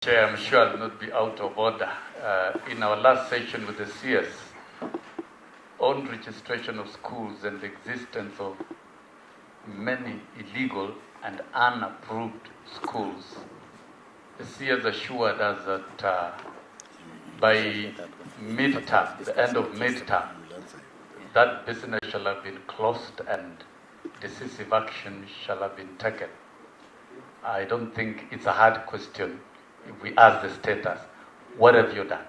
Chair, I'm sure I'll not be out of order. In our last session with the CS on registration of schools and the existence of many illegal and unapproved schools, the CS assured us that by mid-term, the end of mid-term, that business shall have been closed and decisive action shall have been taken. I don't think it's a hard question. If we ask the status, what have you done?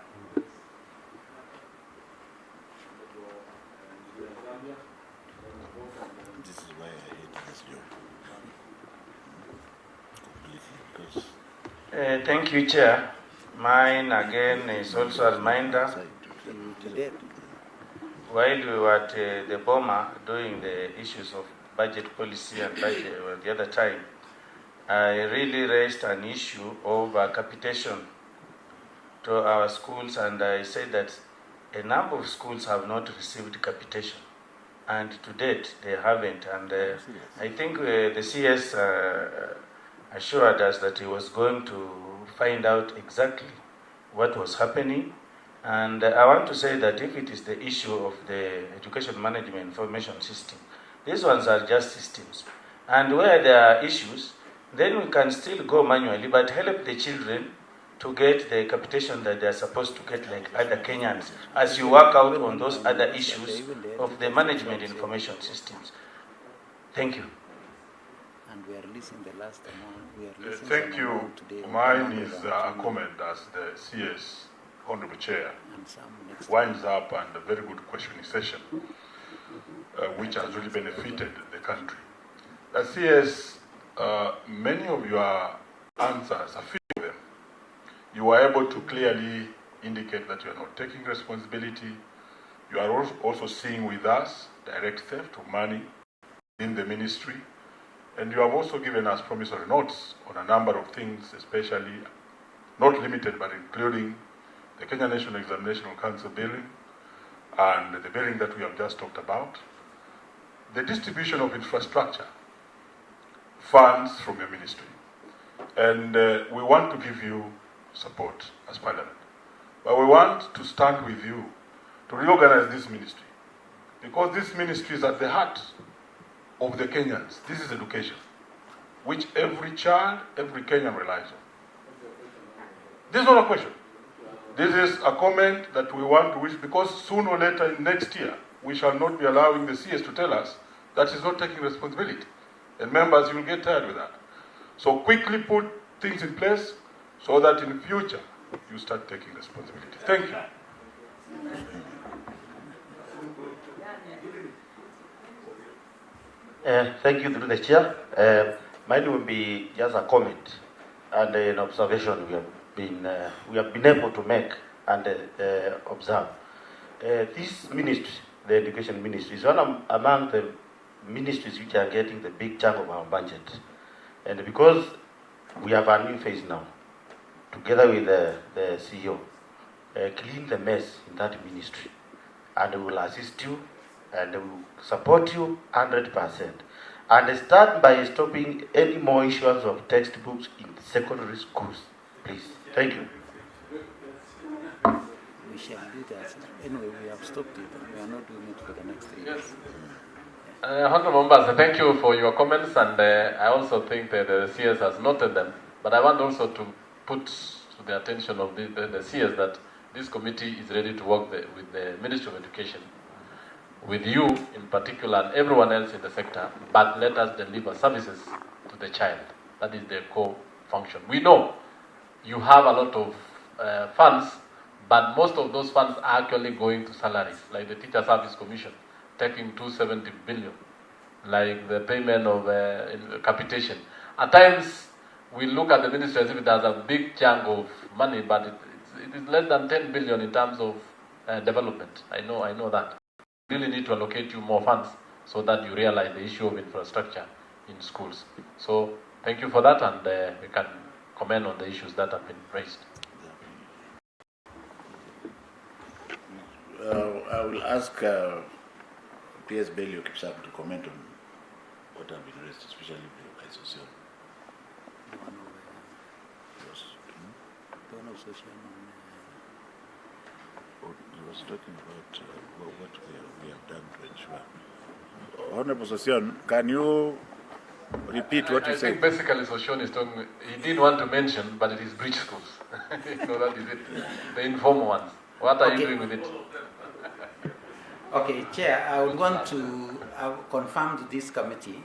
This is why I hate this job. Completely. Thank you, Chair. Mine again is also a reminder. While we were at the Boma doing the issues of budget policy and budget the other time, I really raised an issue of capitation to our schools, and I said that a number of schools have not received capitation, and to date they haven't. And I think the CS assured us that he was going to find out exactly what was happening. And I want to say that if it is the issue of the education management information system, these ones are just systems. And where there are issues, then we can still go manually, but help the children to get the capitation that they are supposed to get like other Kenyans, as you work out on those other issues of the management information systems. Thank you. And we are releasing the last amount. Thank you. Mine is a comment as the CS Honorable Chair winds up and a very good questioning session, which has really benefited the country. The CS, many of your answers, a few of them, you were able to clearly indicate that you are not taking responsibility. You are also seeing with us direct theft of money in the ministry. And you have also given us promissory notes on a number of things, especially, not limited, but including the Kenya National Examination Council billing and the billing that we have just talked about, the distribution of infrastructure funds from your ministry. And we want to give you support as Parliament. But we want to stand with you to reorganize this ministry, because this ministry is at the heart of the Kenyans. This is education, which every child, every Kenyan relies on. This is not a question. This is a comment that we want to wish, because sooner or later next year, we shall not be allowing the CS to tell us that he's not taking responsibility. And members, you will get tired with that. So quickly put things in place so that in future, you start taking responsibility. Thank you. Thank you, through the chair. Mine will be just a comment and an observation we have been able to make and observe. This ministry, the education ministry, is one among the ministries which are getting the big chunk of our budget. And because we have a new phase now, together with the CEO, clean the mess in that ministry, and we will assist you and we will support you 100%. And start by stopping any more issuance of textbooks in secondary schools, please. Thank you. We shall do that. Anyway, we have stopped it. We are not doing it for the next 3 years. Honorable members, thank you for your comments, and I also think that the CS has noted them. But I want also to put to the attention of the CS that this committee is ready to work with the Ministry of Education, with you in particular and everyone else in the sector, but let us deliver services to the child. That is the core function. We know you have a lot of funds, but most of those funds are actually going to salaries, like the Teacher Service Commission, taking 270 billion, like the payment of capitation. At times, we look at the ministry as if it has a big chunk of money, but it is less than 10 billion in terms of development. I know that. We really need to allocate you more funds so that you realize the issue of infrastructure in schools. So thank you for that, and we can comment on the issues that have been raised. I will ask PS Belio Kipsap to comment on what have been raised, especially by Sossion. Wilson Sossion He was talking about what we have done to ensure. Honorable Sossion, can you repeat what you I said? think basically Sossion is talking, he did want to mention, but it is breach schools. So that is it. The informal ones. What are you doing with it? Okay, Chair, I would want to confirm to this committee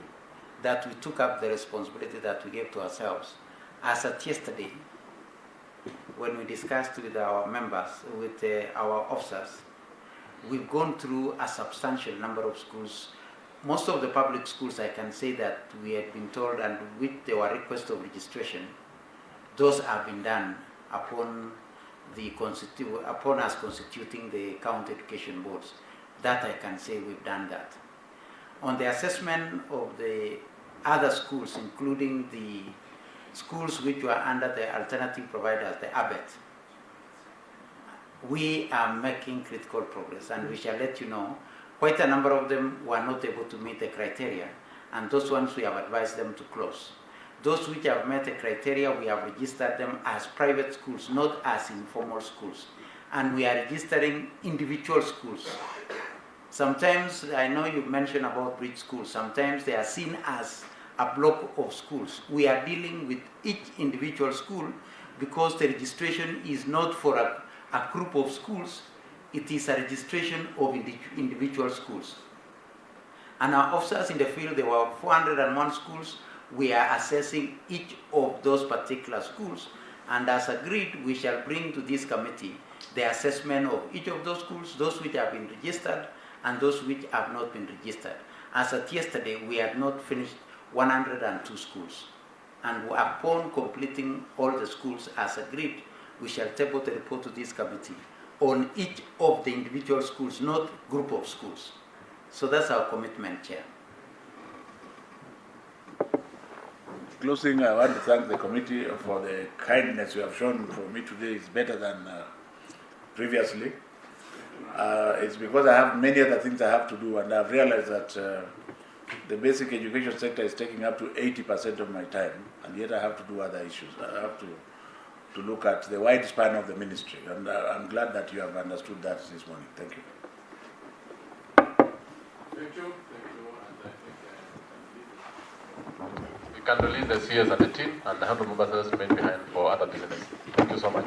that we took up the responsibility that we gave to ourselves. As at yesterday, when we discussed with our members, with our officers, we've gone through a substantial number of schools. Most of the public schools, I can say that we had been told, and with our request of registration, those have been done upon us constituting the county education boards. That I can say we've done that. On the assessment of the other schools, including the schools which were under the alternative providers, the ABET, we are making critical progress, and we shall let you know. Quite a number of them were not able to meet the criteria, and those ones we have advised them to close. Those which have met the criteria, we have registered them as private schools, not as informal schools. And we are registering individual schools. Sometimes, I know you mentioned about bridge schools, sometimes they are seen as a block of schools. We are dealing with each individual school because the registration is not for a group of schools, it is a registration of individual schools. And our officers in the field, there were 401 schools. We are assessing each of those particular schools, and as agreed, we shall bring to this committee the assessment of each of those schools, those which have been registered and those which have not been registered. As at yesterday, we had not finished 102 schools. And upon completing all the schools as agreed, we shall table the report to this committee on each of the individual schools, not group of schools. So that's our commitment, Chair. Closing, I want to thank the committee for the kindness you have shown for me today. It's better than previously. It's because I have many other things I have to do, and I've realized that the basic education sector is taking up to 80% of my time, and yet I have to do other issues. I have to look at the wide span of the ministry, and I'm glad that you have understood that this morning. Thank you. Thank you. We can release the CS and the team, and the Honorable Ambassadors remain behind for other business. Thank you so much.